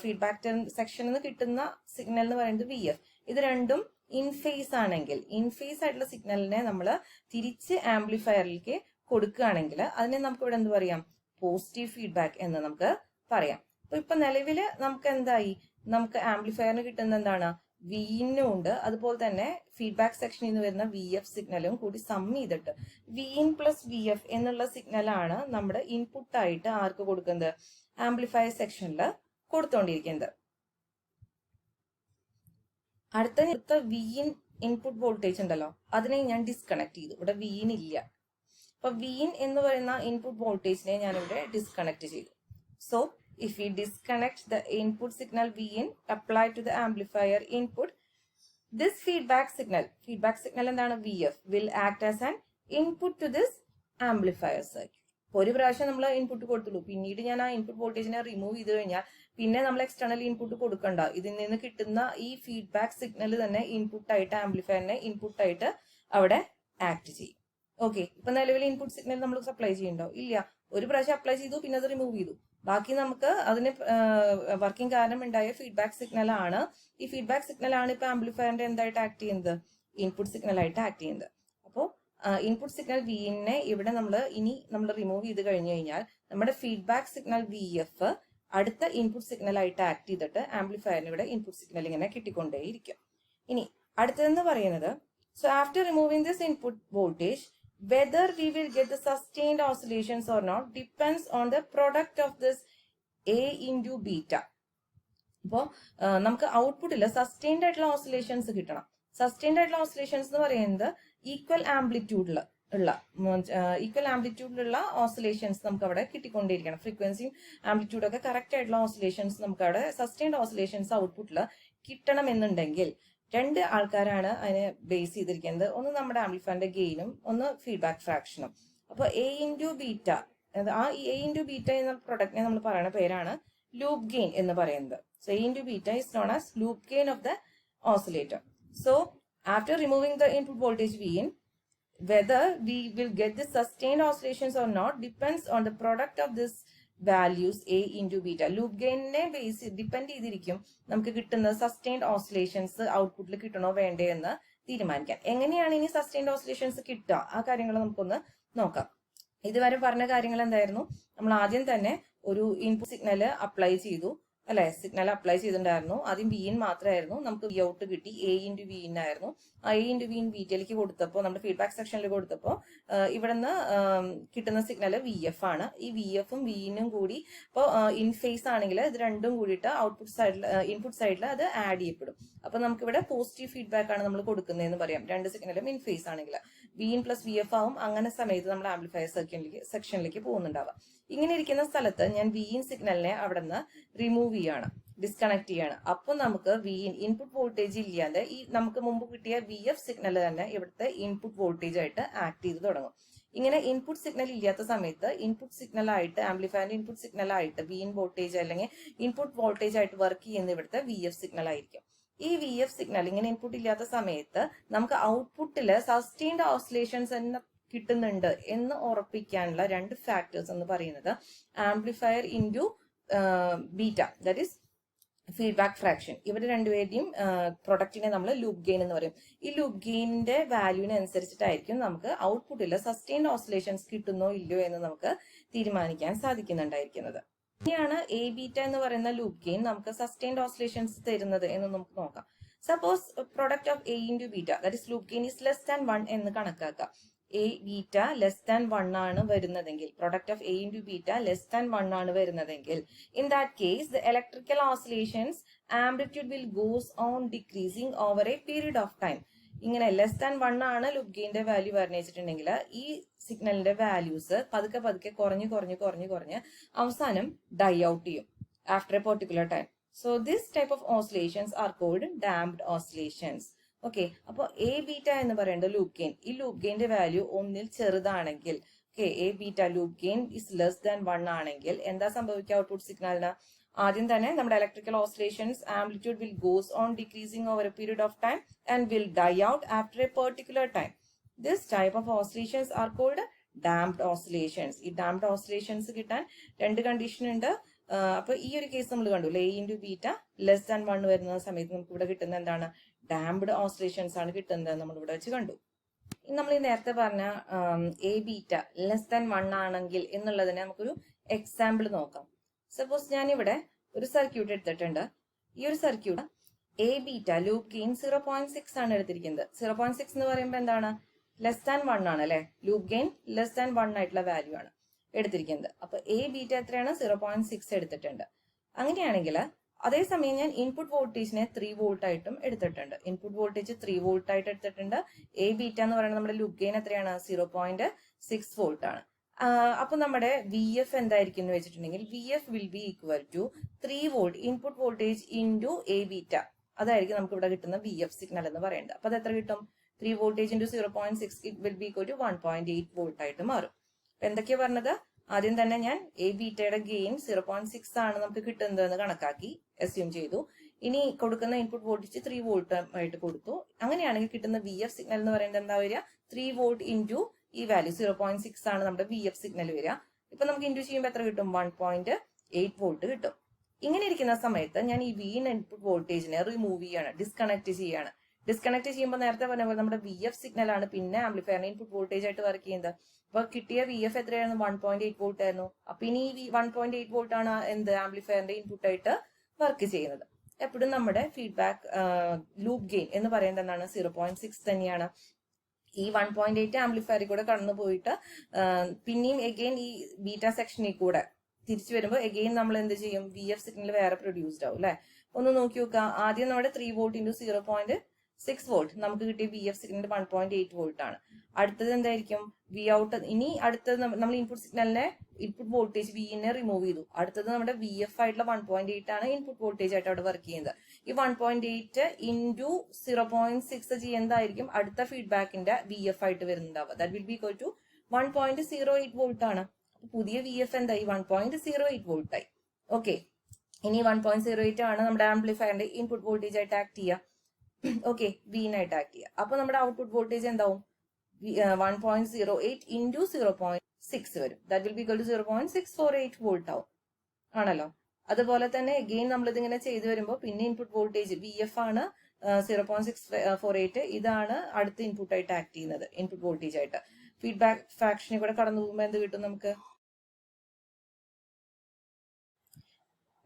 ഫീഡ്ബാക്ക് സെക്ഷനിൽ നിന്ന് കിട്ടുന്ന സിഗ്നൽ എന്ന് പറയുന്നത് വി എഫ്. ഇത് രണ്ടും ഇൻ ഫേസ് ആണെങ്കിൽ, ഇൻ ഫേസ് ആയിട്ടുള്ള സിഗ്നലിനെ നമ്മൾ തിരിച്ച് ആംപ്ലിഫയറിലേക്ക് കൊടുക്കുകയാണെങ്കിൽ അതിനെ നമുക്ക് ഇവിടെ എന്ത് പറയാം, പോസിറ്റീവ് ഫീഡ്ബാക്ക് എന്ന് നമുക്ക് പറയാം. അപ്പൊ ഇപ്പൊ നിലവില് നമുക്ക് എന്തായി, നമുക്ക് ആംപ്ലിഫയറിന് കിട്ടുന്ന എന്താണ്, വി ഇന്നും ഉണ്ട്, അതുപോലെ തന്നെ ഫീഡ്ബാക്ക് സെക്ഷനിൽ നിന്ന് വരുന്ന വി എഫ് സിഗ്നലും കൂടി സം ചെയ്തിട്ട് V in plus V F എന്നുള്ള സിഗ്നലാണ് നമ്മുടെ ഇൻപുട്ട് ആയിട്ട് ആർക്ക് കൊടുക്കുന്നത്, ആംപ്ലിഫയർ സെക്ഷനിൽ കൊടുത്തോണ്ടിരിക്കുന്നത്. അടുത്ത വി ഇൻ ഇൻപുട്ട് വോൾട്ടേജ് ഉണ്ടല്ലോ, അതിനെ ഞാൻ ഡിസ്കണക്ട് ചെയ്തു. ഇവിടെ വി ഇൻ ഇല്ല. അപ്പൊ വി ഇൻ എന്ന് പറയുന്ന ഇൻപുട്ട് വോൾട്ടേജിനെ ഞാൻ ഇവിടെ ഡിസ്കണക്ട് ചെയ്തു. So if we disconnect the input signal Vin applied to the amplifier input, this feedback signal എന്താണ്, VF will act as an input to this amplifier circuit. ഒരു പ്രാവശ്യം നമ്മൾ ഇൻപുട്ട് കൊടുത്തുള്ളൂ, പിന്നീട് ഞാൻ ആ ഇൻപുട്ട് വോൾട്ടേജിനെ റിമൂവ് ചെയ്ത് കഴിഞ്ഞാൽ പിന്നെ നമ്മൾ എക്സ്റ്റേണൽ ഇൻപുട്ട് കൊടുക്കണ്ട. ഇതിൽ നിന്ന് കിട്ടുന്ന ഈ ഫീഡ്ബാക്ക് സിഗ്നൽ തന്നെ ഇൻപുട്ടായിട്ട് ആംപ്ലിഫയറിനെ ഇൻപുട്ടായിട്ട് അവിടെ ആക്ട് ചെയ്യും. ഓക്കെ, ഇപ്പൊ നിലവിൽ ഇൻപുട്ട് സിഗ്നൽ നമ്മൾ സപ്ലൈ ചെയ്യണ്ടോ? ഇല്ല. ഒരു പ്രാവശ്യം അപ്ലൈ ചെയ്തു, പിന്നെ അത് റിമൂവ് ചെയ്തു. ബാക്കി നമുക്ക് അതിന് വർക്കിംഗ് കാരണം ഉണ്ടായ ഫീഡ്ബാക്ക് സിഗ്നൽ ആണ്. ഈ ഫീഡ്ബാക്ക് സിഗ്നൽ ആണ് ഇപ്പൊ ആംപ്ലിഫയറിന്റെ എന്തായിട്ട് ആക്ട് ചെയ്യുന്നത്, ഇൻപുട്ട് സിഗ്നൽ ആയിട്ട് ആക്ട് ചെയ്യുന്നത്. അപ്പോൾ ഇൻപുട്ട് സിഗ്നൽ വി നെ ഇവിടെ നമ്മൾ റിമൂവ് ചെയ്ത് കഴിഞ്ഞു കഴിഞ്ഞാൽ നമ്മുടെ ഫീഡ്ബാക്ക് സിഗ്നൽ വി എഫ് അടുത്ത ഇൻപുട്ട് സിഗ്നൽ ആയിട്ട് ആക്ട് ചെയ്തിട്ട് ആംപ്ലിഫയറിന് ഇവിടെ ഇൻപുട്ട് സിഗ്നൽ ഇങ്ങനെ കിട്ടിക്കൊണ്ടേയിരിക്കും. ഇനി അടുത്തതെന്ന് പറയുന്നത്, so after removing this input voltage whether we will get the sustained oscillations or not depends on the product of this A into beta. അപ്പോൾ നമുക്ക് ഔട്ട്പുട്ടിൽ സസ്റ്റെയിൻഡ് ആയിട്ടുള്ള ഓസിലേഷൻസ് കിട്ടണം. സസ്റ്റെയിൻഡ് ആയിട്ടുള്ള ഓസിലേഷൻസ് എന്ന് പറയുന്നത് ഈക്വൽ ആംപ്ലിറ്റ്യൂഡിലുള്ള ഓസിലേഷൻസ് നമുക്ക് അവിടെ കിട്ടിക്കൊണ്ടിരിക്കണം. ഫ്രീക്വൻസിയും ആംപ്ലിറ്റ്യൂഡും ഒക്കെ കറക്റ്റ് ആയിട്ടുള്ള ഓസിലേഷൻസ് നമുക്ക് അവിടെ സസ്റ്റെയിൻഡ് ഓസിലേഷൻസ് ഔട്ട്പുട്ടിൽ കിട്ടണമെന്നുണ്ടെങ്കിൽ രണ്ട് ആൾക്കാരാണ് അതിനെ ബേസ് ചെയ്തിരിക്കുന്നത്. ഒന്ന് നമ്മുടെ ആംപ്ലിഫയറിന്റെ ഗെയിനും ഒന്ന് ഫീഡ്ബാക്ക് ഫ്രാക്ഷനും. അപ്പൊ എ ഇൻറ്റു ബീറ്റ, ആ എ ഇൻറ്റു ബീറ്റ എന്ന പ്രൊഡക്റ്റിനെ നമ്മൾ പറയുന്ന പേരാണ് ലൂപ്പ് ഗെയിൻ എന്ന് പറയുന്നത്. So A into beta is known as loop gain of the oscillator. So after removing the input voltage V in, whether we will get the sustained oscillations or not depends on the product of this values A into beta. Loop ഗെയിനെ base depend ചെയ്തിരിക്കും നമുക്ക് കിട്ടുന്ന sustained oscillations ഔട്ട്പുട്ടിൽ കിട്ടണോ വേണ്ടേ എന്ന് തീരുമാനിക്കാൻ. എങ്ങനെയാണ് ഇനി സസ്റ്റെയിൻഡ് ഓസിലേഷൻസ് കിട്ടുക, ആ കാര്യങ്ങൾ നമുക്കൊന്ന് നോക്കാം. ഇതുവരെ പറഞ്ഞ കാര്യങ്ങൾ എന്തായിരുന്നു, നമ്മൾ ആദ്യം തന്നെ ഒരു ഇൻപുട്ട് സിഗ്നൽ അപ്ലൈ ചെയ്തു അല്ലെ, സിഗ്നൽ അപ്ലൈ ചെയ്തിട്ടുണ്ടായിരുന്നു. ആദ്യം വി ഇൻ മാത്രമായിരുന്നു, നമുക്ക് വി ഔട്ട് കിട്ടി, എ ഇൻറ്റു വി ഇൻ ആയിരുന്നു. ആ എ ഇൻറ്റു വി ഇൻ ബീറ്റയിലേക്ക് കൊടുത്തപ്പോൾ നമ്മുടെ ഫീഡ്ബാക്ക് സെക്ഷനിൽ കൊടുത്തപ്പോൾ ഇവിടെ നിന്ന് കിട്ടുന്ന സിഗ്നൽ വി എഫ് ആണ്. ഈ വി എഫും വി ഇനും കൂടി ഇപ്പോൾ ഇൻ ഫേസ് ആണെങ്കിൽ ഇത് രണ്ടും കൂടിയിട്ട് ഔട്ട്പുട്ട് സൈഡിൽ ഇൻപുട്ട് സൈഡിൽ അത് ആഡ് ചെയ്യപ്പെടും. അപ്പൊ നമുക്കിവിടെ പോസിറ്റീവ് ഫീഡ്ബാക്ക് ആണ് നമ്മൾ കൊടുക്കുന്നതെന്ന് പറയാം. രണ്ട് സിഗ്നലും ഇൻ ഫേസ് ആണെങ്കിൽ V in plus V F ആവും. അങ്ങനെ സമയത്ത് നമ്മൾ ആംപ്ലിഫയർ സെക്ഷനിലേക്ക് പോകുന്നുണ്ടാവാം. ഇങ്ങനെ ഇരിക്കുന്ന സ്ഥലത്ത് ഞാൻ വി ഇൻ സിഗ്നലിനെ അവിടെ നിന്ന് റിമൂവ് ചെയ്യാണ്. ഡിസ്കണക്ട് ചെയ്യാണ്. അപ്പൊ നമുക്ക് ഇൻപുട്ട് വോൾട്ടേജ് ഇല്ലാതെ ഈ നമുക്ക് മുമ്പ് കിട്ടിയ VF സിഗ്നൽ തന്നെ ഇവിടുത്തെ ഇൻപുട്ട് വോൾട്ടേജ് ആയിട്ട് ആക്ട് ചെയ്ത് തുടങ്ങും. ഇങ്ങനെ ഇൻപുട്ട് സിഗ്നൽ ഇല്ലാത്ത സമയത്ത് ഇൻപുട്ട് സിഗ്നൽ ആയിട്ട് ആംപ്ലിഫയറിന്റെ ഇൻപുട്ട് സിഗ്നൽ ആയിട്ട് VIN വോൾട്ടേജ് അല്ലെങ്കിൽ ഇൻപുട്ട് വോൾട്ടേജ് ആയിട്ട് വർക്ക് ചെയ്യുന്ന ഇവിടുത്തെ VF സിഗ്നൽ ആയിരിക്കും. ഈ VF സിഗ്നൽ ഇങ്ങനെ ഇൻപുട്ട് ഇല്ലാത്ത സമയത്ത് നമുക്ക് ഔട്ട്പുട്ടില് സസ്റ്റെയിൻഡ് ഓസിലേഷൻസ് തന്നെ കിട്ടുന്നുണ്ട് എന്ന് ഉറപ്പിക്കാനുള്ള രണ്ട് ഫാക്ടേഴ്സ് എന്ന് പറയുന്നത് amplifier into beta, that is feedback fraction. ഇവർ രണ്ടുപേരുടെയും പ്രൊഡക്റ്റിനെ നമ്മൾ ലൂപ്പ് ഗെയിൻ എന്ന് പറയും. ഈ ലൂപ്പ് ഗെയിനിന്റെ വാല്യൂവിനെ അനുസരിച്ചിട്ടായിരിക്കും നമുക്ക് ഔട്ട്പുട്ടിൽ സസ്റ്റെയിൻഡ് ഓസിലേഷൻസ് കിട്ടുന്നോ ഇല്ലയോ എന്ന് നമുക്ക് തീരുമാനിക്കാൻ സാധിക്കുന്നുണ്ടായിരിക്കുന്നത്. ഇനിയാണ് എ ബീറ്റ എന്ന് പറയുന്ന ലൂപ്പ് ഗെയിൻ നമുക്ക് സസ്റ്റെയിൻഡ് ഓസിലേഷൻസ് തരുന്നത് എന്ന് നമുക്ക് നോക്കാം. Suppose product of A into beta, that is loop gain is less than 1 എന്ന് കണക്കാക്കാം. എ ബീറ്റ ലെസ് ദാൻ 1 ആണ് വരുന്നതെങ്കിൽ, product of A into beta less than 1 ആണ് വരുന്നതെങ്കിൽ, in that case the electrical oscillations amplitude will goes on decreasing over a period of time. ഇങ്ങനെ less than 1 ആണ് loop ഗെയിന്റെ value പറഞ്ഞിട്ടുണ്ടെങ്കിൽ ഈ സിഗ്നലിന്റെ വാല്യൂസ് പതുക്കെ പതുക്കെ കുറഞ്ഞ് അവസാനം ഡൈ ഔട്ട് ചെയ്യും after a particular time. So this type of oscillations are called damped oscillations. Okay, അപ്പോൾ എ ബീറ്റ എന്ന് പറയുന്നത് ലൂപ്പ് ഗെയിൻ. ഈ ലൂപ്പ് ഗെയിന്റെ വാല്യൂ 1 ചെറുതാണെങ്കിൽ, okay, A beta loop gain is less than 1 ആണെങ്കിൽ എന്താ സംഭവിക്കുക ഔട്ട്പുട്ട് സിഗ്നലിന്? ആദ്യം തന്നെ നമ്മുടെ electrical oscillations amplitude will goes on decreasing over a period of time and will die out after a particular time. This type of oscillations are called damped oscillations. ഈ damped oscillations കിട്ടാൻ രണ്ട് condition ഉണ്ട്. അപ്പൊ ഈ ഒരു case നമ്മൾ കണ്ടു, A into beta less than 1 വരുന്ന സമയത്ത് നമുക്ക് ഇവിടെ കിട്ടുന്ന എന്താണ്? ഡാംപ്ഡ് ഓസിലേഷൻസ് ആണ് കിട്ടുന്നത് നമ്മൾ ഇവിടെ വെച്ച് കണ്ടു. നമ്മൾ ഈ നേരത്തെ പറഞ്ഞ എ ബീറ്റ ലെസ് ദാൻ 1 ആണെങ്കിൽ എന്നുള്ളതിനെ നമുക്കൊരു എക്സാമ്പിൾ നോക്കാം. സപ്പോസ് ഞാനിവിടെ ഒരു സർക്യൂട്ട് എടുത്തിട്ടുണ്ട്. ഈ ഒരു circuit A beta loop gain 0.6 ആണ് എടുത്തിരിക്കുന്നത്. 0.6 എന്ന് പറയുമ്പോൾ എന്താണ്? ലെസ് ദാൻ 1 ആണ് അല്ലെ? ലൂപ്പ് ഗെയിൻ ലെസ് ദാൻ 1 ആയിട്ടുള്ള വാല്യൂ ആണ് എടുത്തിരിക്കുന്നത്. അപ്പൊ എ ബീറ്റ എത്രയാണ്? 0.6 എടുത്തിട്ടുണ്ട്. അങ്ങനെയാണെങ്കിൽ അതേസമയം ഞാൻ ഇൻപുട്ട് വോൾട്ടേജിനെ 3 വോൾട്ട് ആയിട്ടും എടുത്തിട്ടുണ്ട്. ഇൻപുട്ട് വോൾട്ടേജ് 3 വോൾട്ട് ആയിട്ട് എടുത്തിട്ടുണ്ട്. എ ബീറ്റ എന്ന് പറയുന്നത് നമ്മുടെ ലൂപ്പ് ഗെയിൻ എത്രയാണ്? 0.6 വോൾട്ട് ആണ്. അപ്പൊ നമ്മുടെ VF എന്തായിരിക്കും എന്ന് വെച്ചിട്ടുണ്ടെങ്കിൽ VF will be equal to 3 volt input voltage into A beta. അതായിരിക്കും നമുക്ക് ഇവിടെ കിട്ടുന്ന VF സിഗ്നൽ എന്ന് പറയുന്നത്. അപ്പൊ അത് എത്ര കിട്ടും? 3 voltage into 0.6 it will be equal to 1.8 volt ആയിട്ട് മാറും. അപ്പൊ എന്തൊക്കെയാ പറഞ്ഞത്? ആദ്യം തന്നെ ഞാൻ എ ബീറ്റയുടെ ഗെയിൻ 0.6 ആണ് നമുക്ക് കിട്ടുന്നതെന്ന് കണക്കാക്കി അസ്യൂം ചെയ്തു. ഇനി കൊടുക്കുന്ന ഇൻപുട്ട് വോൾട്ടേജ് 3 വോൾട്ട് ആയിട്ട് കൊടുത്തു. അങ്ങനെയാണെങ്കിൽ കിട്ടുന്ന VF സിഗ്നൽ എന്ന് പറയുന്നത് എന്താ വരിക? 3 വോൾട്ട് ഇൻറ്റു ഈ വാല്യൂ 0.6 ആണ് നമ്മുടെ VF സിഗ്നൽ വരിക. ഇപ്പൊ നമുക്ക് ഇൻറ്റു ചെയ്യുമ്പോൾ എത്ര കിട്ടും? 1.8 വോൾട്ട് കിട്ടും. ഇങ്ങനെ ഇരിക്കുന്ന സമയത്ത് ഞാൻ ഈ VIN ഇൻപുട്ട് വോൾട്ടേജിനെ റിമൂവ് ചെയ്യാണ്, ഡിസ്കണക്ട് ചെയ്യാണ്. ഡിസ്കണക്ട് ചെയ്യുമ്പോൾ നേരത്തെ പറഞ്ഞ പോലെ നമ്മുടെ VF സിഗ്നൽ ആണ് പിന്നെ ആംപ്ലിഫയറിന്റെ ഇൻപുട്ട് വോൾട്ടേജ് ആയിട്ട് വർക്ക് ചെയ്യുന്നത്. അപ്പൊ കിട്ടിയ VF എത്രയായിരുന്നു? 1.8 വോൾട്ട് ആയിരുന്നു. അപ്പൊ ഇനി ഈ 1.8 വോൾട്ട് ആണ് എന്ത് ആംപ്ലിഫയറിന്റെ ഇൻപുട്ട് ആയിട്ട് വർക്ക് ചെയ്യുന്നത്. എപ്പോഴും നമ്മുടെ ഫീഡ്ബാക്ക് ലൂപ്പ് ഗെയിൻ എന്ന് പറയുന്നത് എന്താണ്? 0.6 തന്നെയാണ്. ഈ 1.8 ആംപ്ലിഫയറിൽ കൂടെ കടന്നു പോയിട്ട് പിന്നെയും എഗെയിൻ ഈ ബീറ്റ സെക്ഷനിൽ കൂടെ തിരിച്ചു വരുമ്പോൾ എഗെയിൻ നമ്മൾ എന്ത് ചെയ്യും? VF സിഗ്നൽ വേറെ പ്രൊഡ്യൂസ്ഡ് ആവും അല്ലെ? ഒന്ന് നോക്കി നോക്കുക. ആദ്യം നമ്മുടെ 3 വോൾട്ട് ഇൻറ്റു 0.6 വോൾട്ട് നമുക്ക് കിട്ടിയ VF സിഗ്നൽ 1.8 വോൾട്ട് ആണ്. അടുത്തത് എന്തായിരിക്കും? V out. ഇനി അടുത്തത് നമ്മൾ ഇൻപുട്ട് സിഗ്നലിനെ ഇൻപുട്ട് വോൾട്ടേജ് VIN റിമൂവ് ചെയ്തു. അടുത്തത് നമ്മുടെ VF ആയിട്ടുള്ള 1.8 ആണ് ഇൻപുട്ട് വോൾട്ടേജ് ആയിട്ട് അവിടെ വർക്ക് ചെയ്യുന്നത്. ഈ 1.8 ഇൻറ്റു 0.6 ചെയ്യുന്നതായിരിക്കും അടുത്ത ഫീഡ്ബാക്കിന്റെ VF ആയിട്ട് വരുന്നുണ്ടാവുക. That will be equal to 1.08 volt ആണ്. പുതിയ VF എന്തായി? 1.08 വോൾട്ട് ആയി. ഓക്കെ, ഇനി 1.08 ആണ് നമ്മുടെ ആംപ്ലിഫയറിന്റെ ഇൻപുട്ട് വോൾട്ടേജ് ആയിട്ട് ആക്ട് ചെയ്യുക. ഓക്കെ, VIN ആയിട്ട് ആക്ട് ചെയ്യുക. അപ്പൊ നമ്മുടെ ഔട്ട്പുട്ട് വോൾട്ടേജ് എന്താവും? 1.08 ഇൻറ്റു 0.6 വരും. That will be equal to 0.648 volt ആവും ആണല്ലോ. അതുപോലെ തന്നെ അഗെയിൻ നമ്മൾ ഇതിങ്ങനെ ചെയ്തു വരുമ്പോൾ പിന്നെ ഇൻപുട്ട് വോൾട്ടേജ് VF ആണ് 0.648. ഇതാണ് അടുത്ത ഇൻപുട്ട് ആയിട്ട് ആക്ട് ചെയ്യുന്നത്, ഇൻപുട്ട് വോൾട്ടേജ് ആയിട്ട്. ഫീഡ്ബാക്ക് ഫ്രാക്ഷനിൽ കൂടെ കടന്നു പോകുമ്പോൾ എന്ത് കിട്ടും?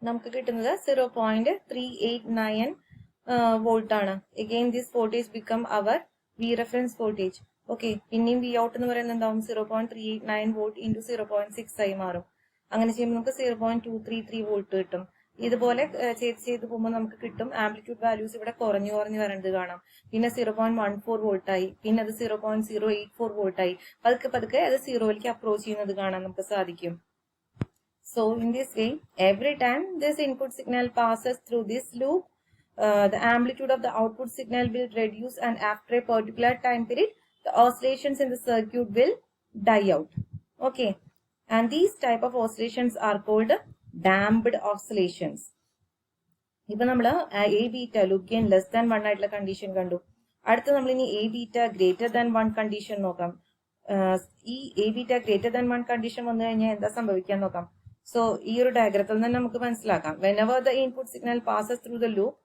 നമുക്ക് കിട്ടുന്നത് 0.389 വോൾട്ട് ആണ്. Again this voltage become our V reference voltage. Okay, പിന്നെയും V ഔട്ട് എന്ന് പറയുന്നത് എന്താവും? 0.389 വോൾട്ട് ഇൻറ്റു 0.6 ആയി മാറും. അങ്ങനെ ചെയ്യുമ്പോൾ നമുക്ക് 0.233 വോൾട്ട് കിട്ടും. ഇതുപോലെ ചെയ്ത് പോകുമ്പോൾ നമുക്ക് കിട്ടും ആംപ്ലിറ്റ്യൂഡ് വാല്യൂസ് ഇവിടെ കുറഞ്ഞു വരേണ്ടത് കാണാം. പിന്നെ 0.14 വോൾട്ട് ആയി, പിന്നെ അത് 0.084 വോൾട്ട് ആയി. പതുക്കെ അത് 0യിലേക്ക് അപ്രോച്ച് ചെയ്യുന്നത് കാണാൻ നമുക്ക് സാധിക്കും. So in this way, every time this input signal passes through this loop, the amplitude of the output signal will reduce, and after a particular time period, the oscillations in the circuit will die out. Okay, and these type of oscillations are called damped oscillations. ഇപ്പൊ നമ്മള് A beta loop gain less than 1 ആയിട്ടുള്ള condition കണ്ടു. അടുത്ത് നമ്മൾ ഇനി A beta greater than 1 condition നോക്കാം. ഈ A beta greater than 1 condition വന്നു കഴിഞ്ഞാൽ എന്താ സംഭവിക്കാൻ നോക്കാം. സോ ഈ ഒരു ഡയഗ്രത്തിൽ തന്നെ നമുക്ക് മനസ്സിലാക്കാം. whenever the input signal passes through the loop,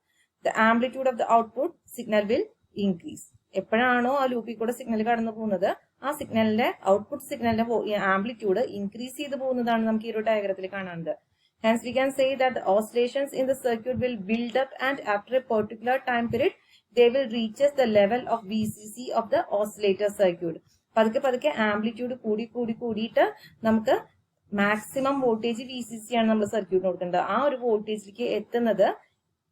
the amplitude of the output signal will increase. എപ്പോഴാണോ ആ ലൂപ്പിൽ കൂടെ സിഗ്നൽ കടന്നു പോകുന്നത്, ആ സിഗ്നലിന്റെ ഔട്ട്പുട്ട് സിഗ്നലിന്റെ ആംപ്ലിറ്റ്യൂഡ് ഇൻക്രീസ് ചെയ്ത് പോകുന്നതാണ് നമുക്ക് ഈ ഒരു ഡയഗ്രത്തിൽ കാണുന്നത്. Hence, we can say that the oscillations in the circuit will build up, and after a particular time period, they will reach the level of VCC of the oscillator circuit. പതുക്കെ പതുക്കെ amplitude കൂടിയിട്ട് നമുക്ക് maximum voltage VCC ആണ് നമ്മൾ സർക്യൂട്ടിന് കൊടുക്കേണ്ടത്. ആ ഒരു വോൾട്ടേജിലേക്ക് എത്തുന്നത്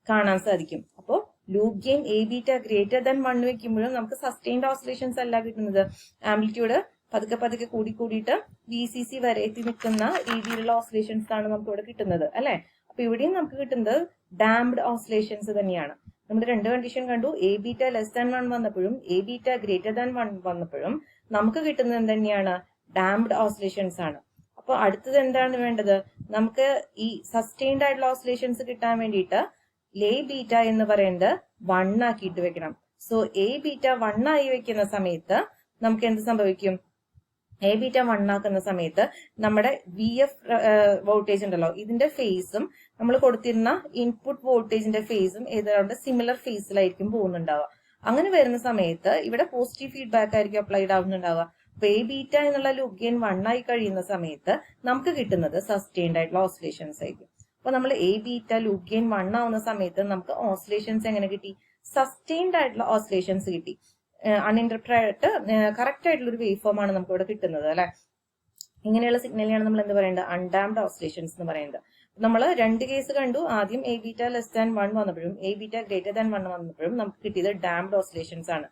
കാണാൻ സാധിക്കും. അപ്പോൾ loop gain A beta greater than 1 വെക്കുമ്പോഴും നമുക്ക് സസ്റ്റെയിൻഡ് ഓസിലേഷൻസ് അല്ല കിട്ടുന്നത്. ആംപ്ലിറ്റ്യൂഡ് പതുക്കെ പതുക്കെ കൂടിയിട്ട് VCC വരെ എത്തി നിൽക്കുന്ന രീതിയിലുള്ള ഓസിലേഷൻസ് ആണ് നമുക്ക് ഇവിടെ കിട്ടുന്നത്, അല്ലെ? അപ്പൊ ഇവിടെയും നമുക്ക് കിട്ടുന്നത് ഡാംപ്ഡ് ഓസിലേഷൻസ് തന്നെയാണ്. നമ്മൾ രണ്ട് കണ്ടീഷൻ കണ്ടു. എ ബീറ്റ ലെസ് ദാൻ 1 വന്നപ്പോഴും എ ബീറ്റ ഗ്രേറ്റർ ദാൻ 1 വന്നപ്പോഴും നമുക്ക് കിട്ടുന്നത് എന്ത് ഡാംപ്ഡ് ഓസിലേഷൻസ് ആണ്. അപ്പൊ അടുത്തത് എന്താണ് വേണ്ടത്? നമുക്ക് ഈ സസ്റ്റെയിൻഡ് ആയിട്ടുള്ള ഓസിലേഷൻസ് കിട്ടാൻ വേണ്ടിയിട്ട് എ ബീറ്റ എന്ന് പറയുന്നത് 1 ആക്കിയിട്ട് വെക്കണം. സോ എ ബീറ്റ 1 ആയി വെക്കുന്ന സമയത്ത് നമുക്ക് എന്ത് സംഭവിക്കും? എ ബീറ്റ 1 ആക്കുന്ന സമയത്ത് നമ്മുടെ VF വോൾട്ടേജ് ഉണ്ടല്ലോ, ഇതിന്റെ ഫേസും നമ്മൾ കൊടുത്തിരുന്ന ഇൻപുട്ട് വോൾട്ടേജിന്റെ ഫേസും ഏതാണ്ട് സിമിലർ ഫേസിലായിരിക്കും പോകുന്നുണ്ടാവുക. അങ്ങനെ വരുന്ന സമയത്ത് ഇവിടെ പോസിറ്റീവ് ഫീഡ്ബാക്ക് ആയിരിക്കും അപ്ലൈഡ് ആവുന്നുണ്ടാവുക. അപ്പൊ എ ബീറ്റ എന്നുള്ള ലൂപ്പ് ഗെയിൻ 1 ആയി കഴിയുന്ന സമയത്ത് നമുക്ക് കിട്ടുന്നത് സസ്റ്റെയിൻഡ് ആയിട്ടുള്ള ഓസിലേഷൻസ് ആയിരിക്കും. അപ്പൊ നമ്മൾ എ ബീറ്റ ലൂപ്പ് ഗെയിൻ 1 ആവുന്ന സമയത്ത് നമുക്ക് ഓസിലേഷൻസ് എങ്ങനെ കിട്ടി? സസ്റ്റെയിൻഡ് ആയിട്ടുള്ള ഓസിലേഷൻസ് കിട്ടി. അൺഇന്റർപ്രറ്റ് കറക്റ്റ് ആയിട്ടുള്ള ഒരു വേവ് ഫോം ആണ് നമുക്ക് ഇവിടെ കിട്ടുന്നത്, അല്ലെ? ഇങ്ങനെയുള്ള സിഗ്നലിനെയാണ് നമ്മൾ എന്ത് പറയുന്നത്? അൺഡാംപ്ഡ് ഓസിലേഷൻസ് എന്ന് പറയുന്നത്. നമ്മൾ രണ്ട് കേസ് കണ്ടു. ആദ്യം എ ബീറ്റ ലെസ് ദാൻ 1 വന്നപ്പോഴും എ ബീറ്റ ഗ്രേറ്റർ ദാൻ 1 വന്നപ്പോഴും നമുക്ക് കിട്ടിയത് ഡാംപ്ഡ് ഓസിലേഷൻസ് ആണ്.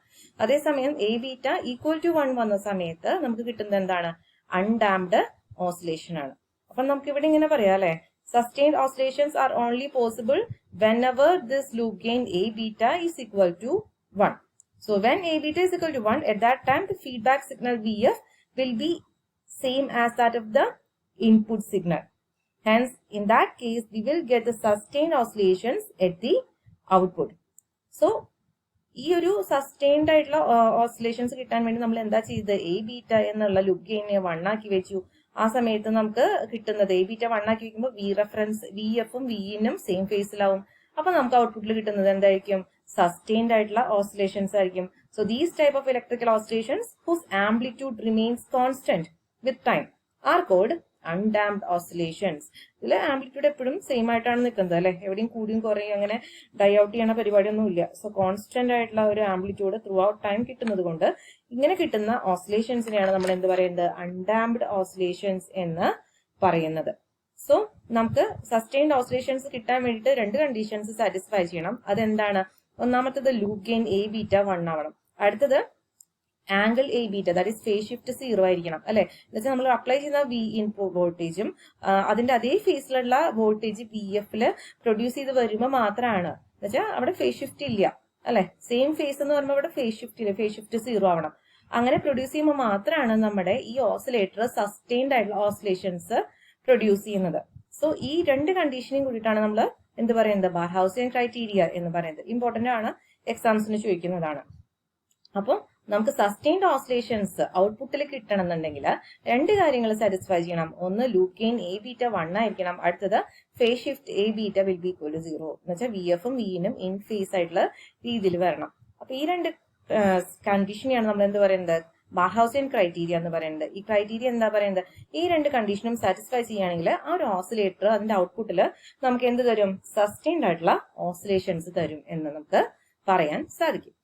അതേസമയം എ ബീറ്റ ഈക്വൽ ടു 1 വന്ന സമയത്ത് നമുക്ക് കിട്ടുന്നത് എന്താണ്? അൺഡാംപ്ഡ് ഓസിലേഷൻ ആണ്. അപ്പൊ നമുക്ക് ഇവിടെ ഇങ്ങനെ പറയാം, അല്ലെ? Sustained oscillations are only possible whenever this loop gain A beta is equal to 1. So when A beta is equal to 1, at that time the feedback signal VF will be same as that of the input signal. Hence, in that case, we will get the sustained oscillations at the output. So, ഈ ഒരു sustained ആയിട്ടുള്ള oscillations കിട്ടാൻ വേണ്ടി നമ്മൾ എന്താ ചെയ്തത്? A beta എന്നുള്ള loop ഗെയിനെ 1 ആക്കി വെച്ചു. ആ സമയത്ത് നമുക്ക് കിട്ടുന്നത് എ ബീറ്റ 1 ആക്കി വെക്കുമ്പോൾ VFും Vനും സെയിം ഫേസിലാവും. അപ്പൊ നമുക്ക് ഔട്ട്പുട്ടിൽ കിട്ടുന്നത് എന്തായിരിക്കും? സസ്റ്റെയിൻഡ് ആയിട്ടുള്ള ഓസിലേഷൻസ് ആയിരിക്കും. So these type of electrical oscillations whose amplitude remains constant with time are called undamped oscillations. ഇതിൽ ആംപ്ലിറ്റ്യൂഡ് എപ്പോഴും സെയിം ആയിട്ടാണ് നിൽക്കുന്നത്, അല്ലെ? എവിടെയും കൂടിയും കുറയും അങ്ങനെ ഡൈ ഔട്ട് ചെയ്യണ പരിപാടിയൊന്നുമില്ല. സോ കോൺസ്റ്റന്റ് ആയിട്ടുള്ള ഒരു ആംപ്ലിറ്റ്യൂഡ് ത്രൂ ഔട്ട് ടൈം കിട്ടുന്നത് കൊണ്ട് ഇങ്ങനെ കിട്ടുന്ന ഓസിലേഷൻസിനെയാണ് നമ്മൾ എന്ത് പറയുന്നത്? അൺഡാംപ്ഡ് ഓസിലേഷൻസ് എന്ന് പറയുന്നത്. സോ നമുക്ക് സസ്റ്റെയിൻഡ് ഓസിലേഷൻസ് കിട്ടാൻ വേണ്ടിയിട്ട് രണ്ട് കണ്ടീഷൻസ് സാറ്റിസ്ഫൈ ചെയ്യണം. അതെന്താണ്? ഒന്നാമത്തത് ലൂപ്പ് ഗെയിൻ എ ബീറ്റ 1 ആവണം. അടുത്തത് angle A beta, that is phase shift 0 ആയിരിക്കണം, അല്ലെ? എന്നുവെച്ചാൽ നമ്മൾ അപ്ലൈ ചെയ്യുന്ന വി ഇൻപുട്ട് വോൾട്ടേജും അതിന്റെ അതേ ഫേസിലുള്ള വോൾട്ടേജ് VFല് പ്രൊഡ്യൂസ് ചെയ്ത് വരുമ്പോൾ മാത്രമാണ്, എന്നുവെച്ചാൽ അവിടെ ഫേസ് ഷിഫ്റ്റ് ഇല്ല, അല്ലെ? സെയിം ഫേസ് എന്ന് പറയുമ്പോൾ അവിടെ ഫേസ് ഷിഫ്റ്റ് ഇല്ല, ഫേസ് ഷിഫ്റ്റ് 0 ആവണം. അങ്ങനെ പ്രൊഡ്യൂസ് ചെയ്യുമ്പോൾ മാത്രമാണ് നമ്മുടെ ഈ ഓസിലേറ്റർ സസ്റ്റെയിൻഡ് ആയിട്ടുള്ള ഓസിലേഷൻസ് പ്രൊഡ്യൂസ് ചെയ്യുന്നത്. സോ ഈ രണ്ട് കണ്ടീഷനും കൂടിയിട്ടാണ് നമ്മൾ എന്ത് പറയുന്നത്? ബാർഹൗസിയൻ ക്രൈറ്റീരിയ എന്ന് പറയുന്നത്. ഇമ്പോർട്ടന്റ് ആണ്, എക്സാംസിന് ചോദിക്കുന്നതാണ്. അപ്പോൾ നമുക്ക് സസ്റ്റെയിൻഡ് ഓസിലേഷൻസ് ഔട്ട്പുട്ടിൽ കിട്ടണമെന്നുണ്ടെങ്കിൽ രണ്ട് കാര്യങ്ങൾ സാറ്റിസ്ഫൈ ചെയ്യണം. ഒന്ന്, ലൂപ്പ് ഗെയിൻ എ ബീറ്റ 1 ആയിരിക്കണം. അടുത്തത്, phase shift A beta will be equal to 0, എന്ന് വെച്ചാൽ VFും Vനും ഇൻ ഫേസ് ആയിട്ടുള്ള രീതിയിൽ വരണം. അപ്പൊ ഈ രണ്ട് കണ്ടീഷനെയാണ് നമ്മൾ എന്ത് പറയുന്നത്? ബാർഹൗസിയൻ ക്രൈറ്റീരിയ എന്ന് പറയുന്നത്. ഈ ക്രൈറ്റീരിയ എന്താ പറയുന്നത്? ഈ രണ്ട് കണ്ടീഷനും സാറ്റിസ്ഫൈ ചെയ്യുകയാണെങ്കിൽ ആ ഒരു ഓസിലേറ്റർ അതിന്റെ ഔട്ട്പുട്ടിൽ നമുക്ക് എന്ത് തരും? സസ്റ്റെയിൻഡ് ആയിട്ടുള്ള ഓസിലേഷൻസ് തരും എന്ന് നമുക്ക് പറയാൻ സാധിക്കും.